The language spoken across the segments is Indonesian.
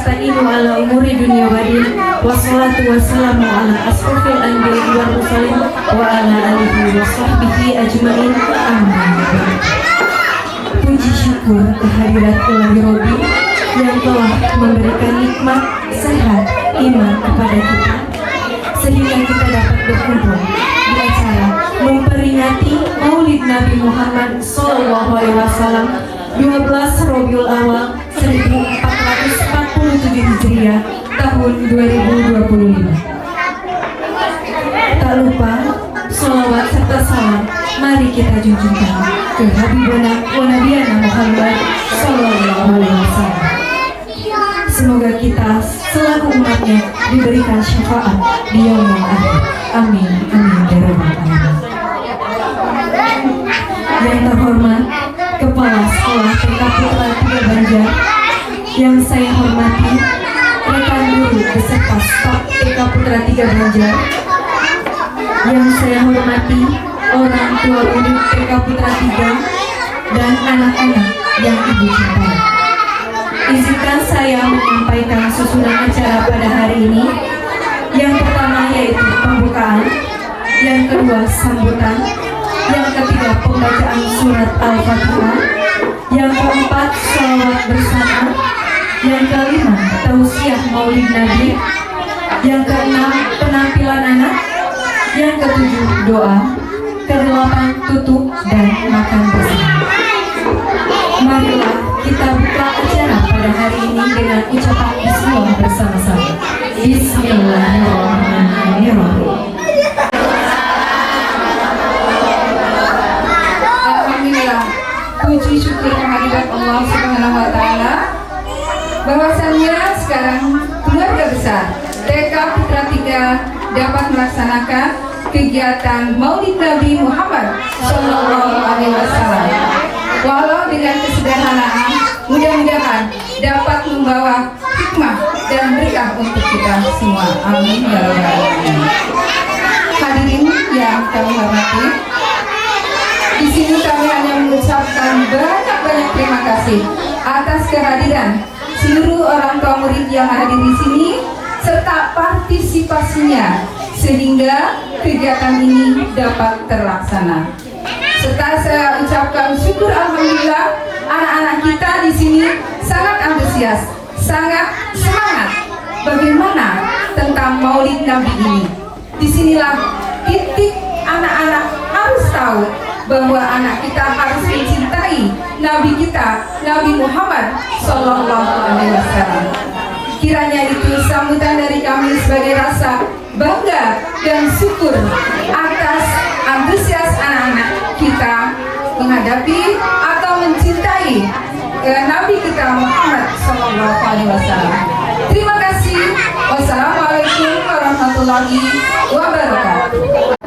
nasta'inu ala umuri dunia wadin. Wassalatu wassalamu ala asrofil anbiya'i wal mursalin wa ala alihi wa sahbihi ajmain. Amin. Puji syukur kehadirat Ilahi Robbi yang telah memberikan nikmat sehat iman kepada kita, sehingga kita dapat berkumpul di acara memperingati Maulid Nabi Muhammad SAW 12 Rabiul Awal 1447 Hijriah tahun 2025. Tak lupa sholawat serta salam mari kita junjungkan ke Habibuna wa Nabiyana Muhammad SAW. Semoga kita selaku umatnya diberikan syafaat di yaumul akhir. Amin, amin ya rabbal alamin. Yang terhormat Kepala Sekolah TK Putra 3 Banjar, yang saya hormati rekan guru beserta staf TK Putra 3 Banjar, yang saya hormati orang tua murid TK Putra 3 dan anak-anak yang ibu cintai. Izinkan saya menyampaikan susunan acara pada hari ini. Yang pertama yaitu pembukaan, yang kedua sambutan, yang ketiga pembacaan surat Al-Fatihah, yang keempat sholawat bersama, yang kelima tausiah Maulid Nabi, yang keenam penampilan anak, yang ketujuh doa, kedelapan tutup dan makan bersama. Marilah kita buka acara pada hari ini dengan ucapan bismillah bersama-sama. Bismillahirrahmanirrahim. Alhamdulillah, puji syukur kehadirat Allah Subhanahu wa taala bahwasannya sekarang keluarga besar TK Putra 3 dapat melaksanakan kegiatan Maulid Nabi Muhammad SAW. Walau dengan kesederhanaan, mudah-mudahan dapat membawa hikmah dan berkah untuk kita semua. Amin ya rabbal alamin. Hadirin yang kami hormati, di sini kami hanya mengucapkan banyak-banyak terima kasih atas kehadiran seluruh orang tua murid yang hadir di sini serta partisipasinya sehingga kegiatan ini dapat terlaksana. Serta saya ucapkan syukur alhamdulillah anak-anak kita di sini sangat antusias, sangat semangat bagaimana tentang Maulid Nabi ini. Disinilah titik anak-anak harus tahu bahwa anak kita harus mencintai Nabi kita, Nabi Muhammad SAW. Kiranya itu sambutan dari kami sebagai rasa bangga dan syukur atas antusias anak-anak kita menghadapi atau mencintai Nabi kita Muhammad SAW. Terima kasih. Wassalamualaikum warahmatullahi wabarakatuh.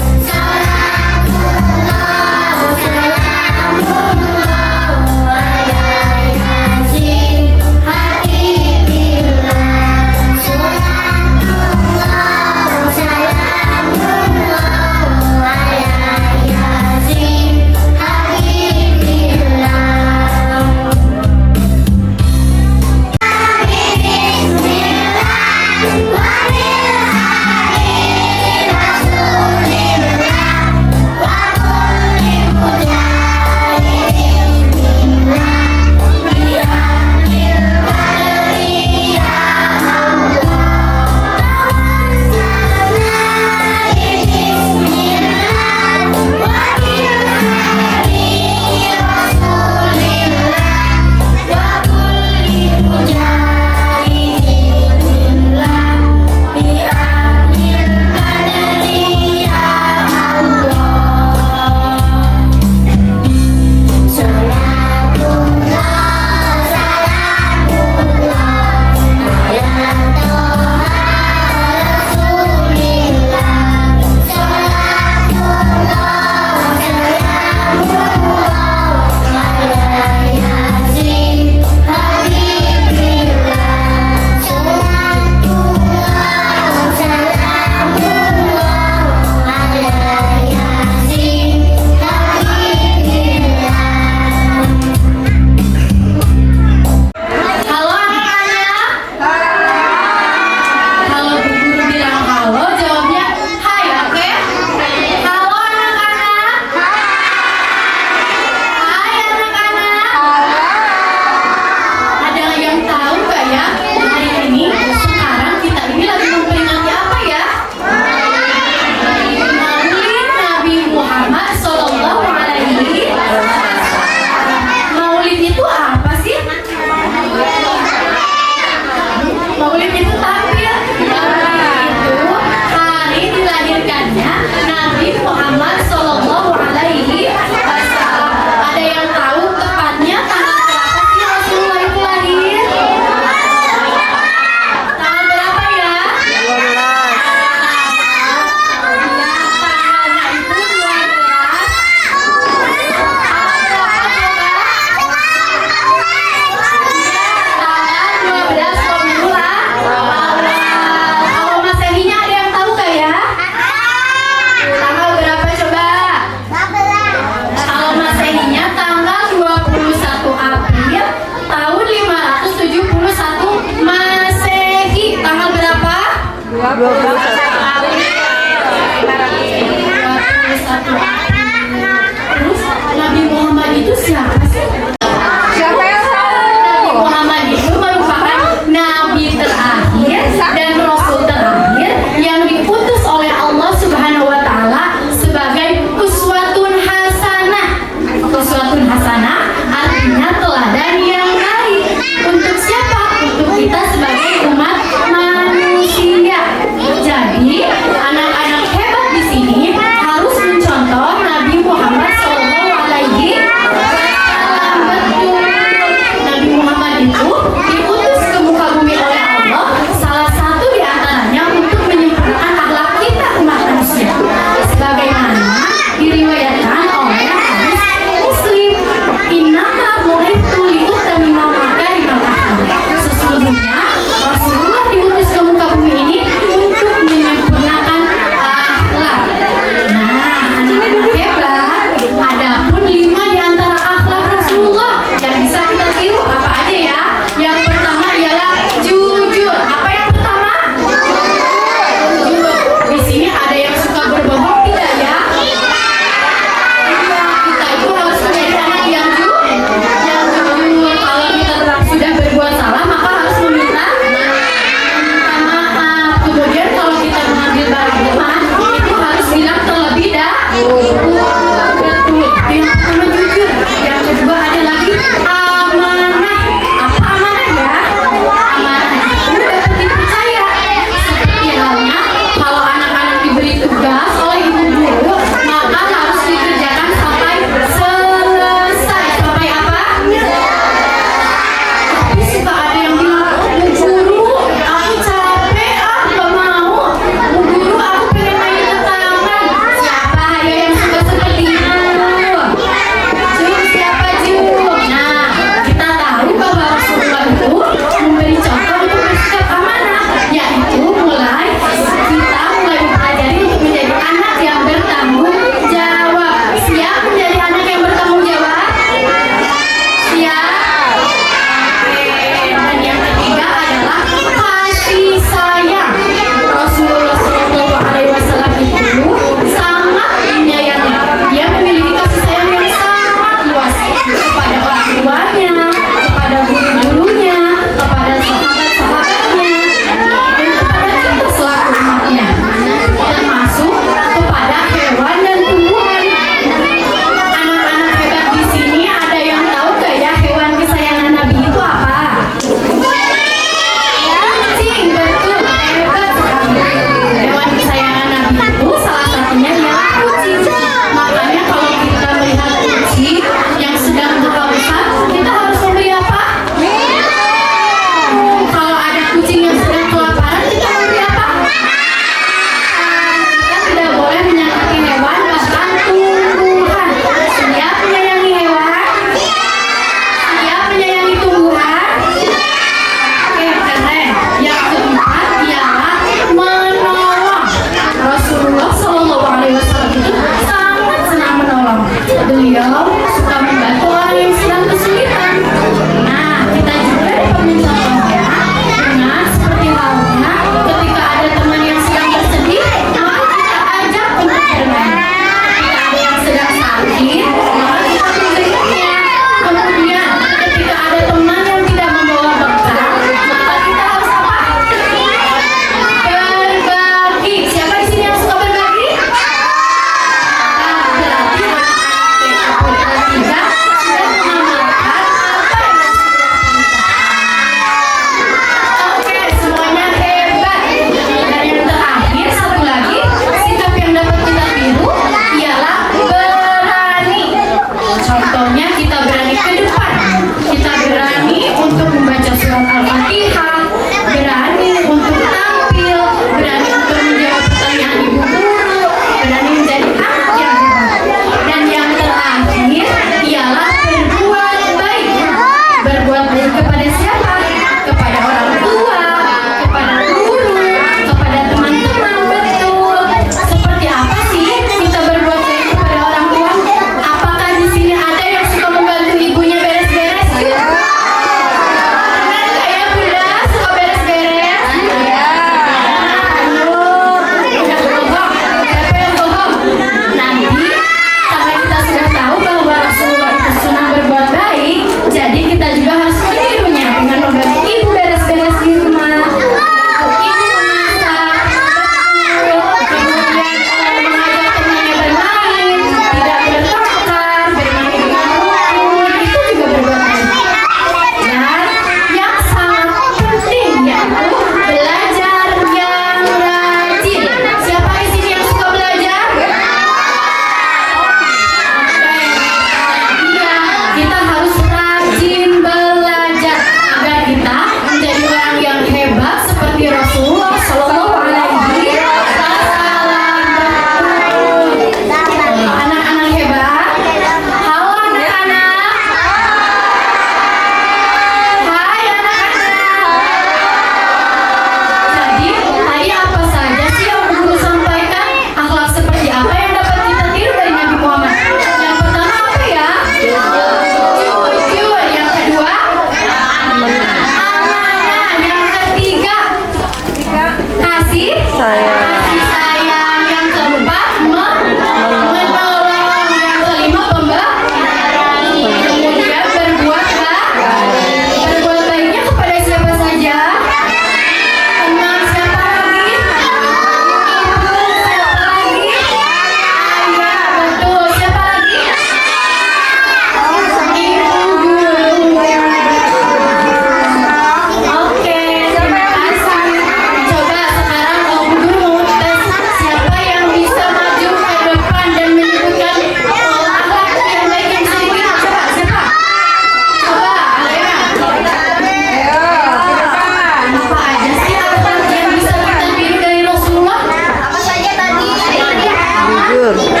mundur.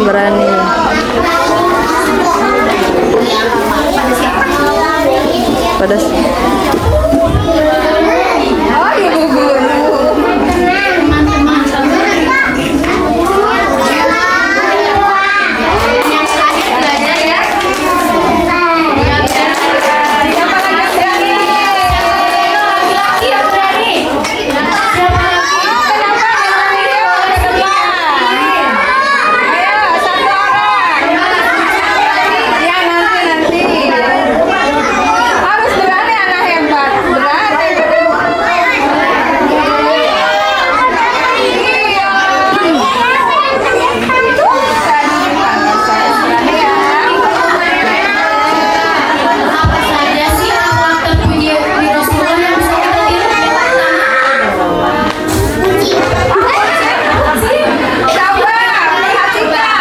Berani. Pada Oh, ibu guru. Belajar ya. Siapa lagi berani? Laki-laki yang berani. Siapa lagi? Kenapa ayo, satu orang. Ya, nanti. Harus berani, anak hebat. Berani. Apa saja sih akhlak terpuji di Rasulullah yang bisa kita tiru? Sabar, perhatikan.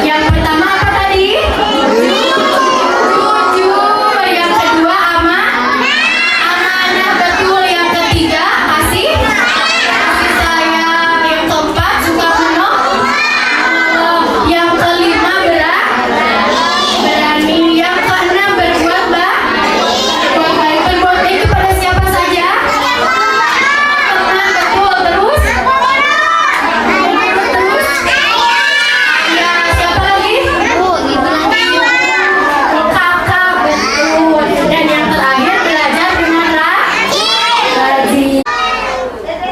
Yang pertama apa tadi? Jujur. Yang kedua amanah betul. Yang ketiga kasih sayang. Yang keempat suka menolong. Yang kelima berani. Yang keenam berbuat baik. Berbuat baik kepada siapa saja? Betul. Terus ya, siapa lagi? Kakak, betul. Dan yang terakhir belajar dengan rajin.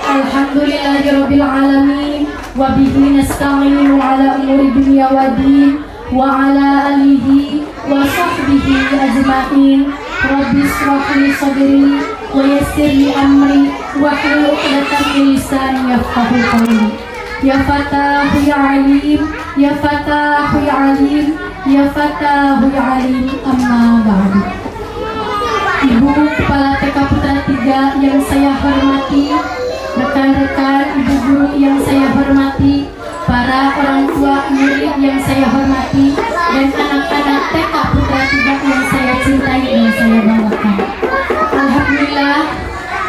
Alhamdulillahirabbil alamin wa bihi nasta'inu ala umuri dunya waddin wa ala alihi wa sahbihi ajma'in. Rabbi shrah li sadri wa yassir li amri wa hlul 'uqdatam min lisani yafqahu qawli. Ya Fatahu ya Alim, ya Fatahu ya Alim, ya Fatahu ya Alim, amma ba'du. Ibu Kepala TK Putra 3 yang saya hormati, rekan-rekan ibu guru yang saya hormati, para orang tua murid yang saya hormati, dan anak-anak TK Putra 3 yang saya cintai dan saya banggakan. Alhamdulillah,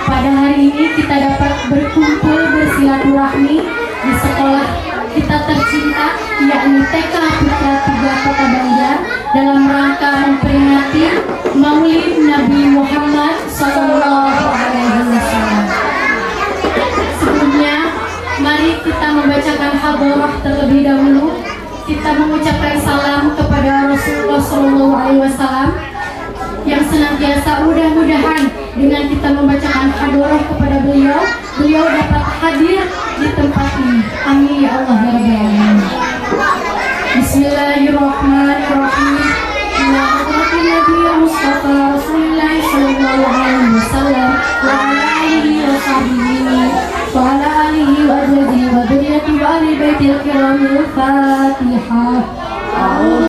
pada hari ini kita dapat berkumpul bersilaturahmi di sekolah kita tercinta, yakni TK Putra 3 Kota Banjar, dalam rangka memperingati Maulid Nabi Muhammad SAW. Sebelumnya, mari kita membacakan hadharah terlebih dahulu. Kita mengucapkan salam kepada Rasulullah SAW yang senantiasa mudah-mudahan dengan kita membacakan hadharah kepada beliau dapat hadir di tempat ini. Amin ya Allah ya Rabbal alamin. Bismillahirrahmanirrahim. Ila hadratin Nabi Mustafa Rasulullah sallallahu alaihi wasallam wa ala alihi wa sahbihi wa ala alihi wa azwajihi wa dzurriyyatihi wa ahli baitil kiramil Fatihah.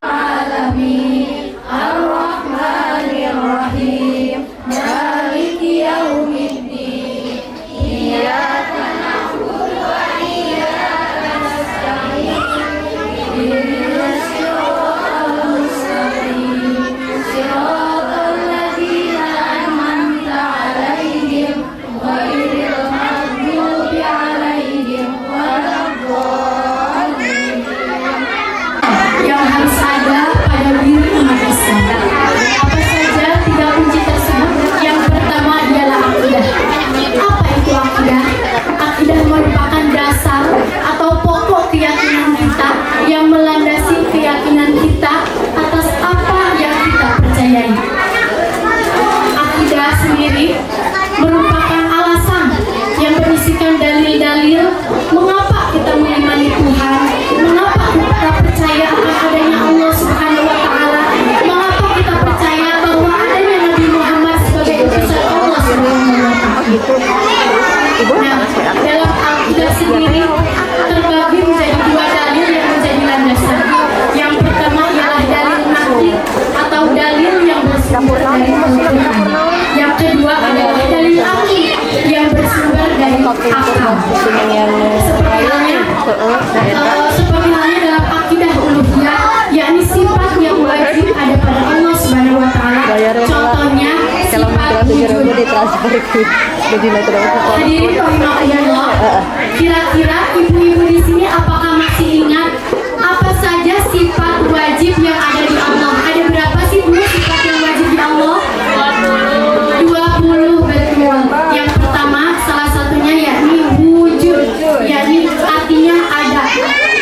Alamin ar-rahmanir rahim maliki yaumiddin iyyaka na'budu wa iyyaka nasta'in percayai. Akidah sendiri merupakan alasan yang berisikan dalil-dalil mengapa kita mengimani Tuhan, mengapa kita percaya akan adanya Allah Subhanahu wa Ta'ala, mengapa kita percaya bahwa adanya Nabi Muhammad sebagai utusan Allah Subhanahu wa Ta'ala. Nah, dalam akidah sendiri terbagi menjadi dua dalil yang menjadi landasan. Yang pertama ialah dalil nakli atau dalil yang bersumber dari Al-Quran. Yang kedua adalah dalil akli yang bersumber dari akal. Seperti halnya dalam akidah uluhiyah, yakni sifat yang wajib ada pada Allah Subhanahu wa Taala. Contohnya sifat wujud. Hadirin rahimakumullah. Kira-kira ibu-ibu di sini apakah masih ingat apa saja sifat wajib yang ada di Allah? Ada berapa sih Bu sifat yang wajib di Allah? 20, betul. Yang pertama salah satunya yakni wujud, yakni artinya ada.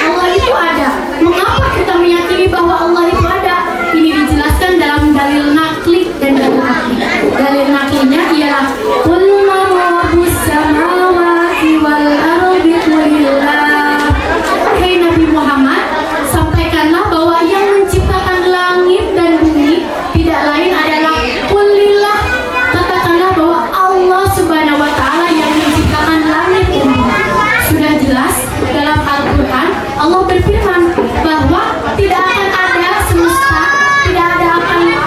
Allah itu ada. Mengapa kita meyakini bahwa Allah itu ada? Ini dijelaskan dalam dalil nakli dan dalil akli. Dalil naklinya ialah qul man rabbus samawati wal ardi qulillah. Hai Nabi Muhammad, sampaikanlah bahwa yang menciptakan langit dan bumi tidak lain adalah qulillah. Katakanlah bahwa Allah Subhanahu wa Ta'ala yang menciptakan langit dan bumi. Sudah jelas dalam Al-Quran Allah berfirman bahwa tidak akan ada semesta, tidak akan ada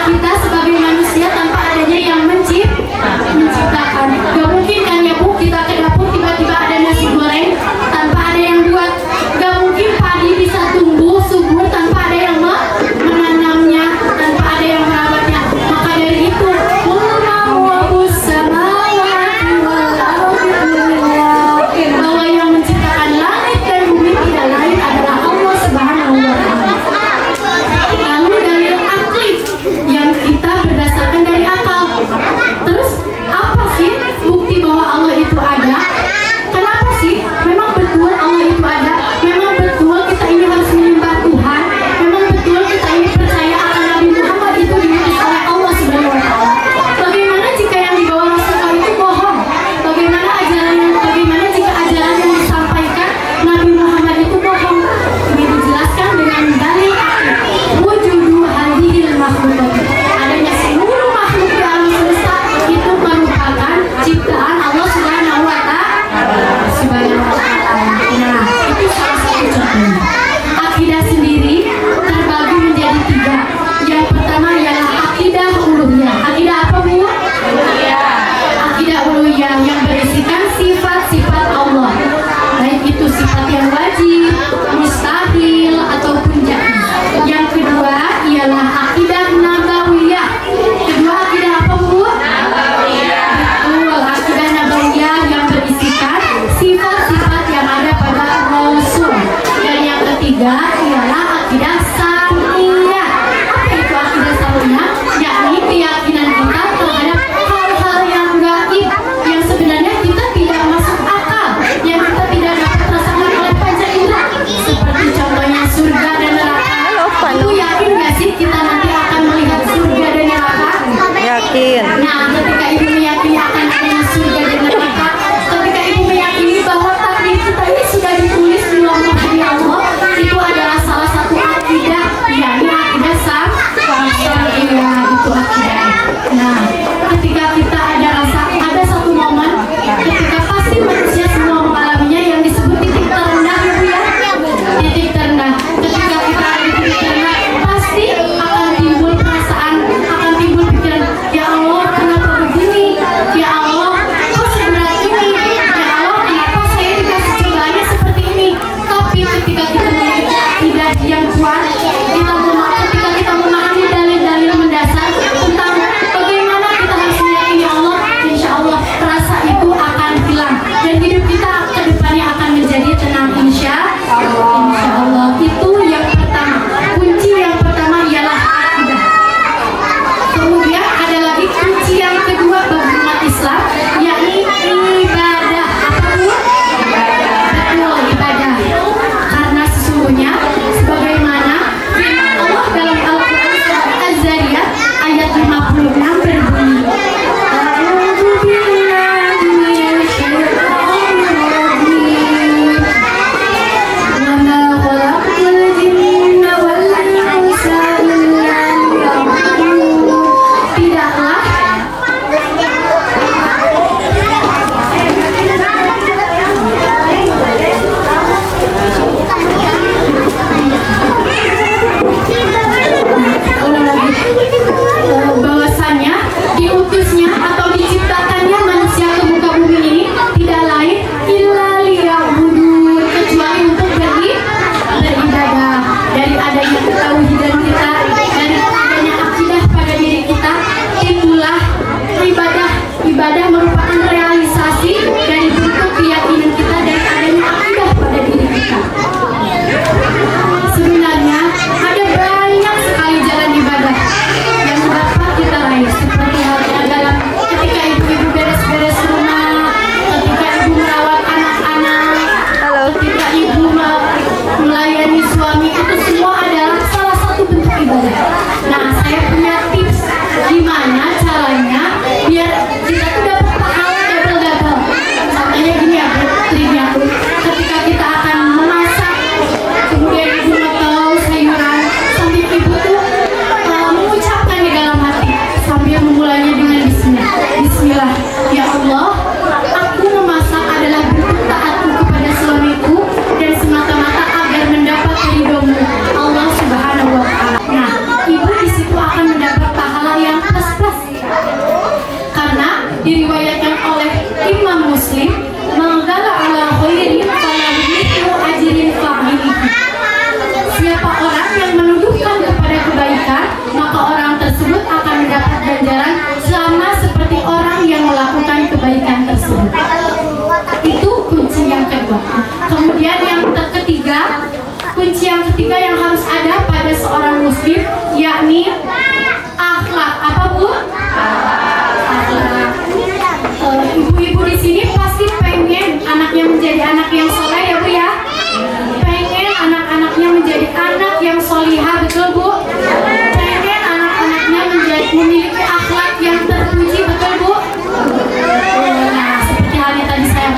kita sebagai manusia tanpa adanya yang menciptakan. Gak mungkin kan ya Bu, kita ke dapur tiba-tiba ada nasi goreng tanpa ada yang buat. Gak mungkin padi bisa tumbuh subur tanpa ada yang menanamnya, tanpa ada yang merawatnya. Maka dari itu bahwa yang menciptakan langit dan bumi tidak lain adalah Allah Subhanahu wa Ta'ala. Lalu dalil akli ibadah. Nah, saya punya tips gimana caranya biar kita tuh dapat pahala double. Contohnya gini ya, triknya. Ketika kita akan memasak, kemudian ibu tahu sayuran, sambil ibu tuh mengucapkan di dalam hati sambil memulainya dengan Bismillah. Bismillah, ya Allah, aku memasak adalah bentuk taatku kepada suamiku dan semata-mata agar mendapat ridhomu Allah Subhanahu wa Ta'ala. Nah, ibu di situ akan mendapat pahala yang plus. Karena diriwayatkan oleh Imam Muslim, "Manggala ala khairin fala mithlu ajrin fa'ilihi." Siapa orang yang menuduhkan kepada kebaikan, maka orang tersebut akan mendapat ganjaran sama seperti orang yang melakukan kebaikan tersebut. Itu kunci yang kedua. Kemudian yang ketiga, kunci yang ketiga yang harus ada pada seorang muslim, yakni akhlak. Apa, Bu? Akhlak. Ibu-ibu di sini pasti pengen anaknya menjadi anak yang soleh, ya Bu ya? Pengen anak-anaknya menjadi anak yang solihah, betul Bu? Pengen anak-anaknya memiliki akhlak yang terpuji, betul Bu? Nah, seperti halnya tadi saya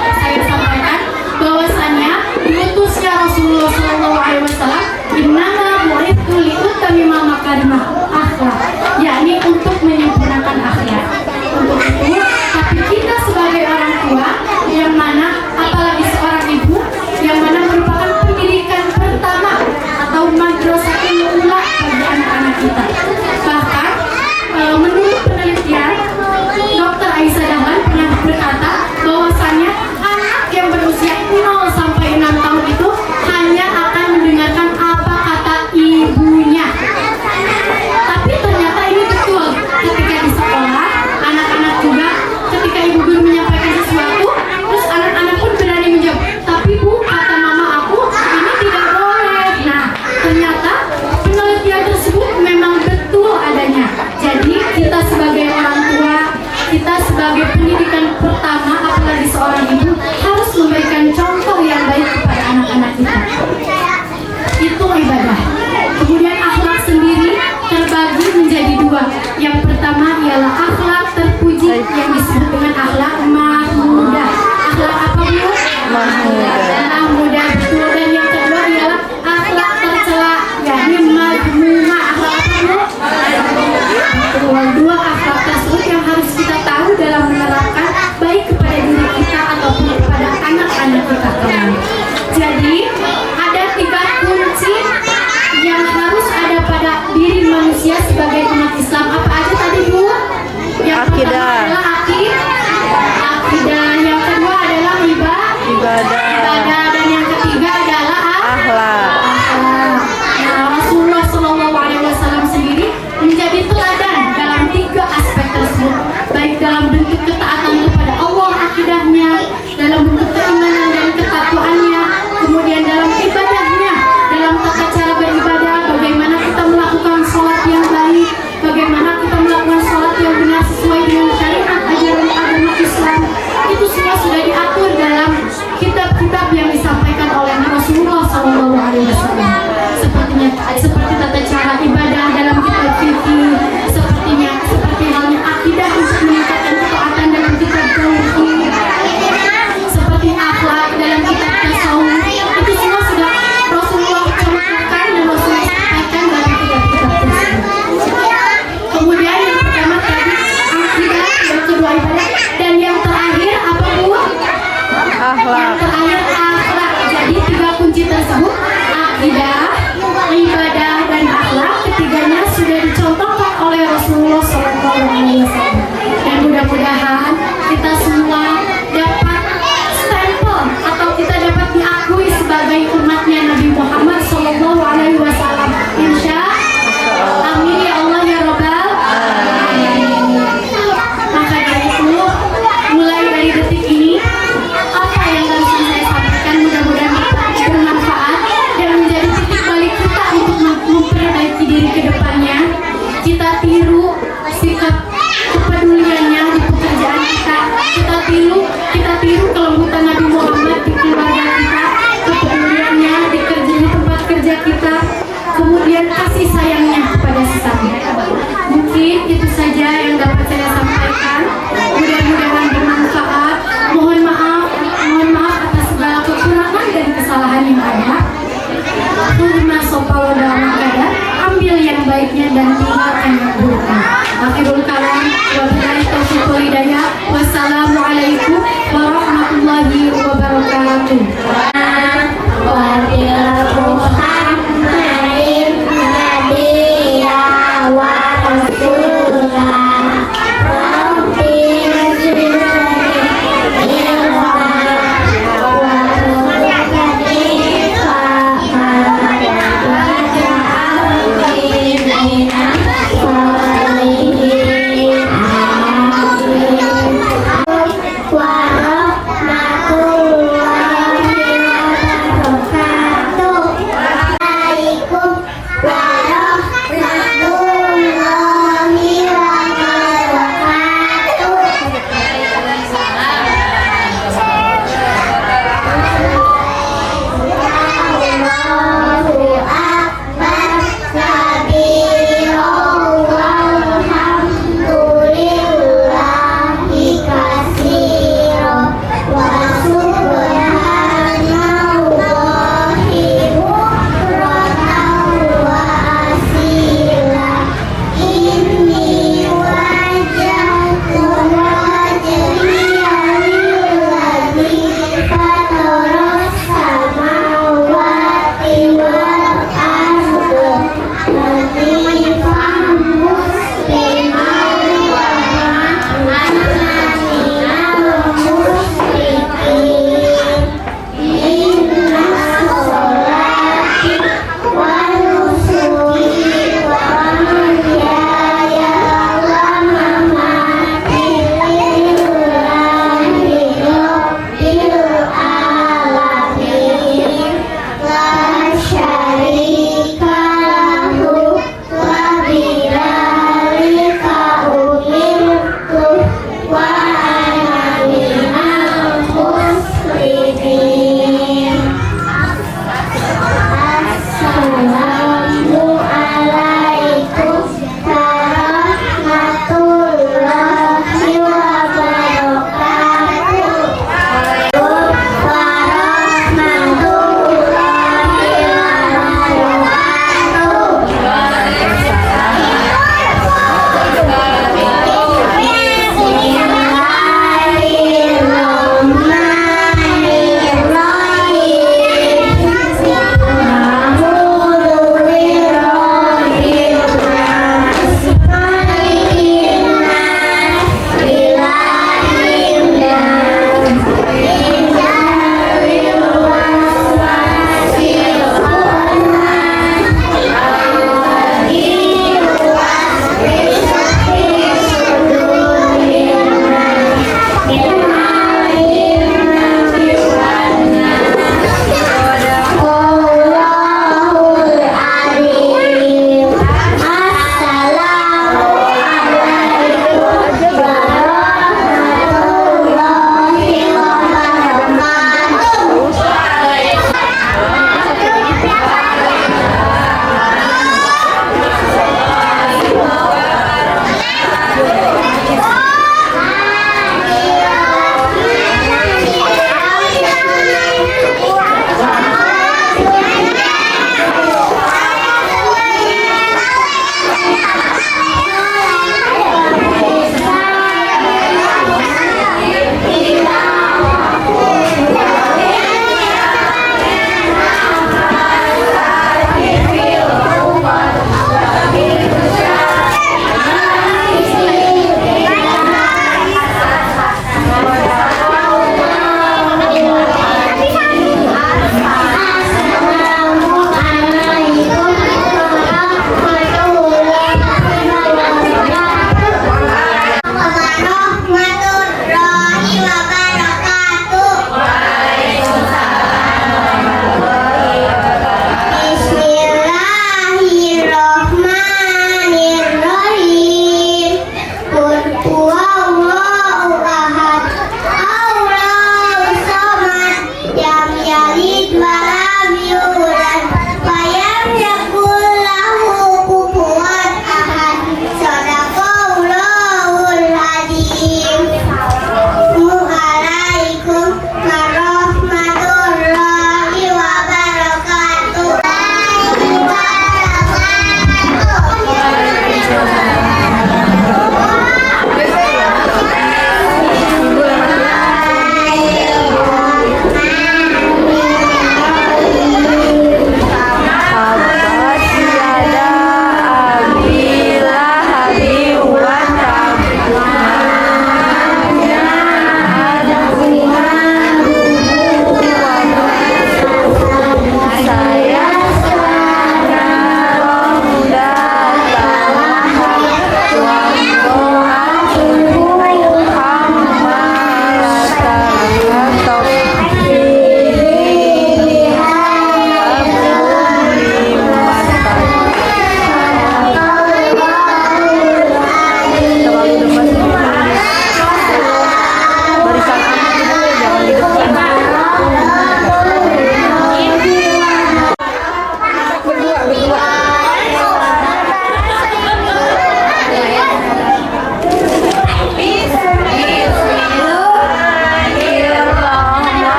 sampaikan, bahwasannya diutusnya Rasulullah SAW, innama bu'itsu liutammima makarimah akhlak.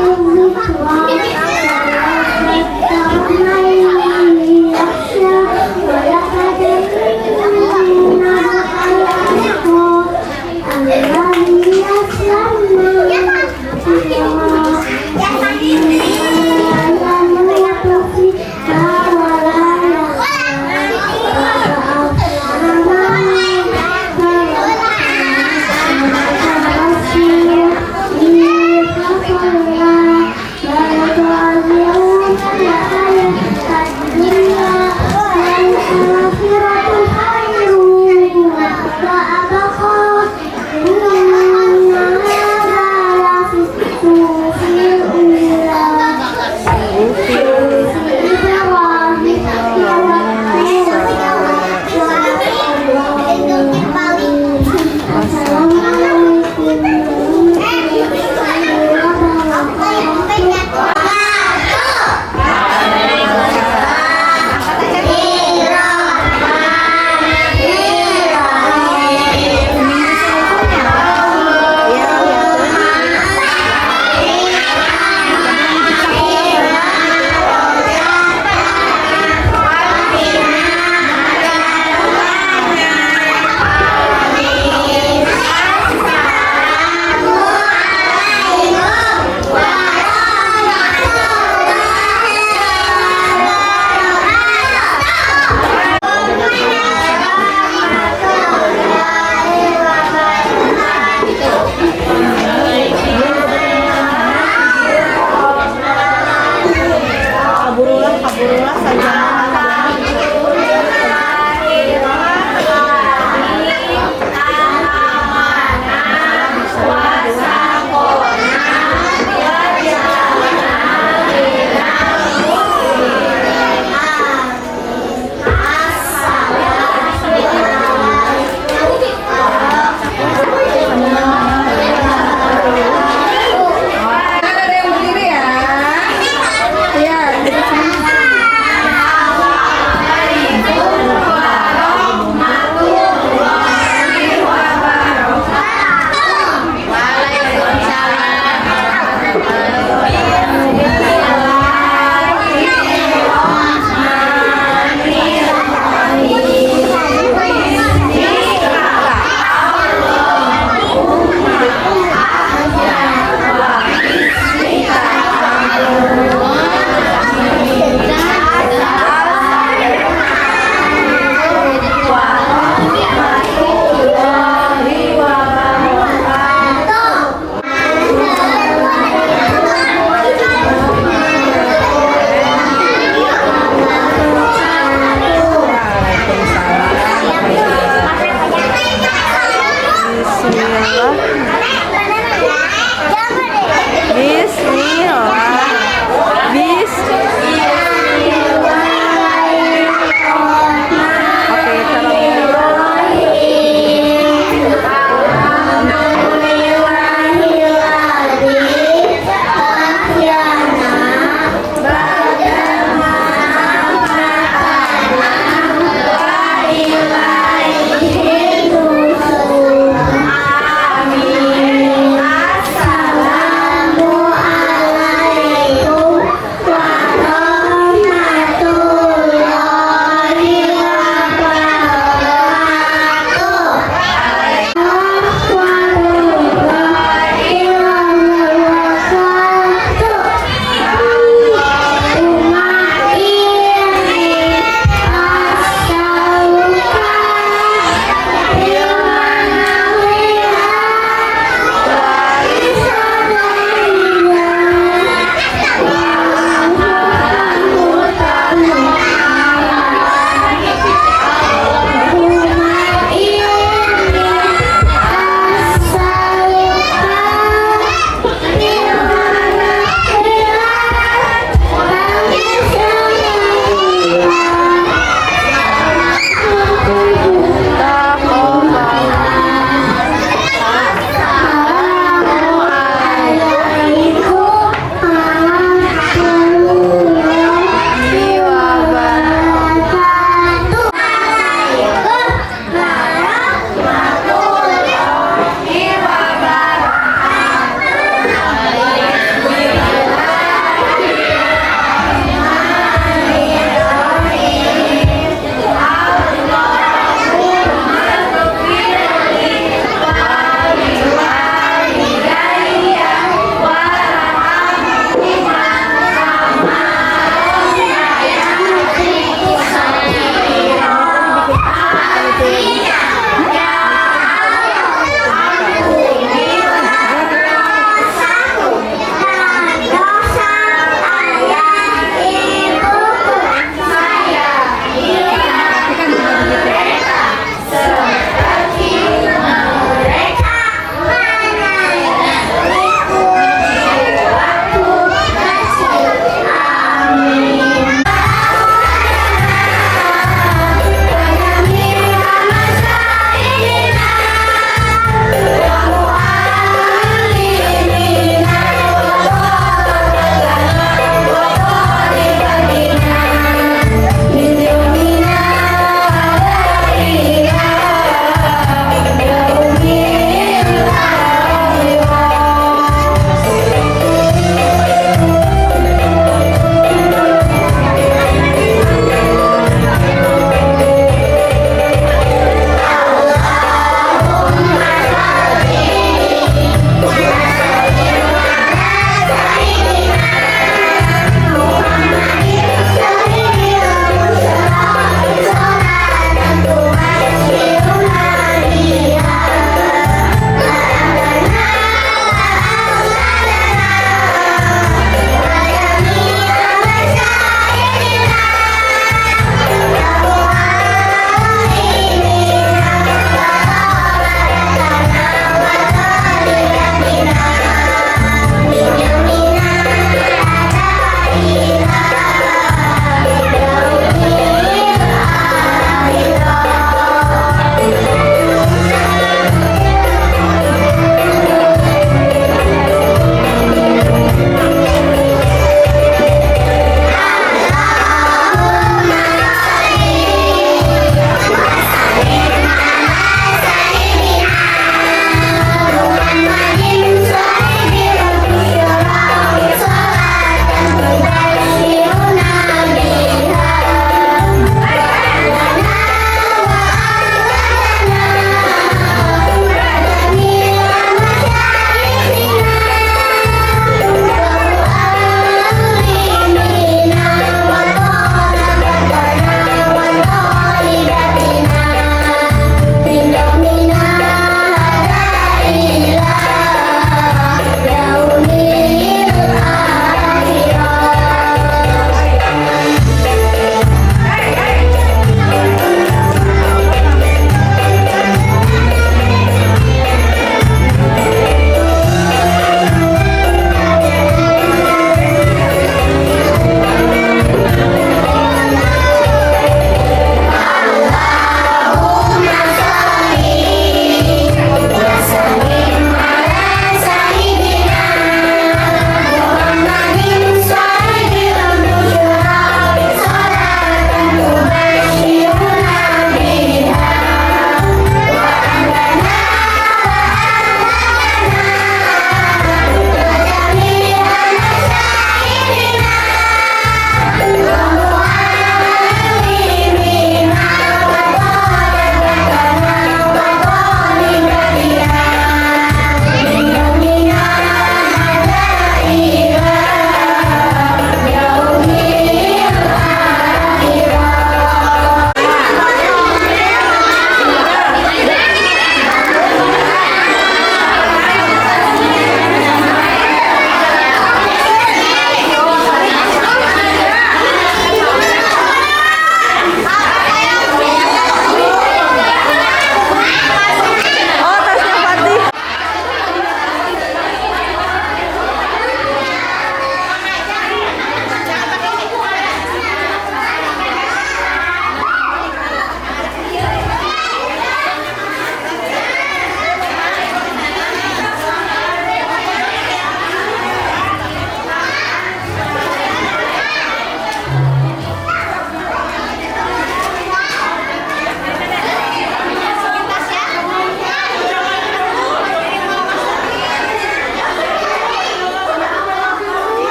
Allah